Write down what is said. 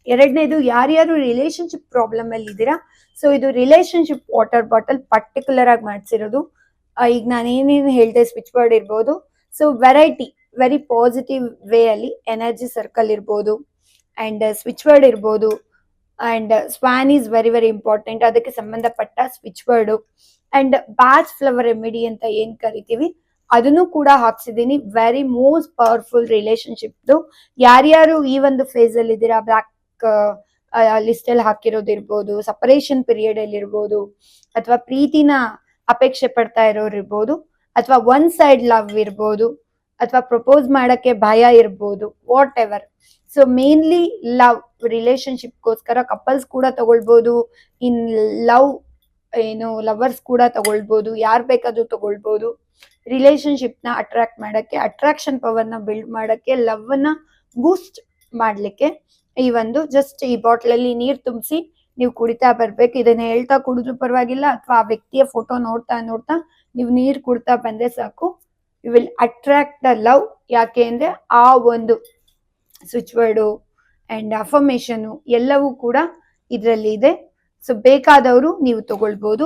ಎರಡನೇದು, ಯಾರ್ಯಾರು relationship problem ಅಲ್ಲಿ ಇದ್ದೀರಾ, ಸೊ ಇದು ರಿಲೇಶನ್ಶಿಪ್ ವಾಟರ್ ಬಾಟಲ್ ಪರ್ಟಿಕ್ಯುಲರ್ ಆಗಿ ಮಾಡಿಸಿರೋದು. ಈಗ ನಾನು ಏನೇನು ಹೇಳ್ದೆ, ಸ್ವಿಚ್ ವರ್ಡ್ ಇರ್ಬೋದು, so variety very positive way ಅಲ್ಲಿ ಎನರ್ಜಿ ಸರ್ಕಲ್ ಇರ್ಬೋದು, ಅಂಡ್ ಸ್ವಿಚ್ ವರ್ಡ್ ಇರ್ಬೋದು, and swan is very very important, ಅದಕ್ಕೆ ಸಂಬಂಧಪಟ್ಟ switch word, and Bach flower remedy ಅಂತ ಏನ್ ಕರಿತೀವಿ ಅದನ್ನು ಕೂಡ ಹಾಕ್ಸಿದೀನಿ. Very most powerful relationship. ಯಾರ್ಯಾರು ಈ ಒಂದು ಫೇಸ್ ಅಲ್ಲಿ ಇದ್ದೀರಾ, ಬ್ಲಾಕ್ ಲಿಸ್ಟ್ ಅಲ್ಲಿ ಹಾಕಿರೋದಿರ್ಬೋದು, ಸಪರೇಷನ್ ಪೀರಿಯಡ್ ಅಲ್ಲಿ ಇರ್ಬೋದು, ಅಥವಾ ಪ್ರೀತಿನ ಅಪೇಕ್ಷೆ ಪಡ್ತಾ ಇರೋರು ಇರ್ಬೋದು, ಅಥವಾ ಒನ್ ಸೈಡ್ ಲವ್ ಇರ್ಬೋದು, ಅಥವಾ ಪ್ರಪೋಸ್ ಮಾಡಕ್ಕೆ ಭಯ ಇರ್ಬೋದು, whatever. So mainly love ರಿಲೇಶನ್ಶಿಪ್ಗೋಸ್ಕರ ಕಪಲ್ಸ್ ಕೂಡ ತಗೊಳ್ಬೋದು, ಇನ್ ಲವ್ ಏನು ಲವರ್ಸ್ ಕೂಡ ತಗೊಳ್ಬೋದು, ಯಾರ್ ಬೇಕಾದ್ರೂ ತಗೊಳ್ಬೋದು. ರಿಲೇಶನ್ಶಿಪ್ ನ ಅಟ್ರಾಕ್ಟ್ ಮಾಡಕ್ಕೆ, ಅಟ್ರಾಕ್ಷನ್ ಪವರ್ ನ ಬಿಲ್ಡ್ ಮಾಡಕ್ಕೆ, ಲವ್ ನ ಬೂಸ್ಟ್ ಮಾಡ್ಲಿಕ್ಕೆ ಈ ಒಂದು ಜಸ್ಟ್ ಈ ಬಾಟ್ಲ್ ಅಲ್ಲಿ ನೀರ್ ತುಂಬಿಸಿ ನೀವು ಕುಡಿತಾ ಬರ್ಬೇಕು. ಇದನ್ನ ಹೇಳ್ತಾ ಕುಡಿದ್ರು ಪರವಾಗಿಲ್ಲ, ಅಥವಾ ಆ ವ್ಯಕ್ತಿಯ ಫೋಟೋ ನೋಡ್ತಾ ನೋಡ್ತಾ ನೀವು ನೀರ್ ಕುಡ್ತಾ ಬಂದ್ರೆ ಸಾಕು, you will attract the love. ಯಾಕೆ ಅಂದ್ರೆ ಆ ಒಂದು ಸ್ವಿಚ್ ವರ್ಡು ಅಂಡ್ ಅಫರ್ಮೇಶನ್ ಎಲ್ಲವೂ ಕೂಡ ಇದರಲ್ಲಿ ಇದೆ. ಸೊ ಬೇಕಾದವರು ನೀವು ತಗೊಳ್ಬಹುದು.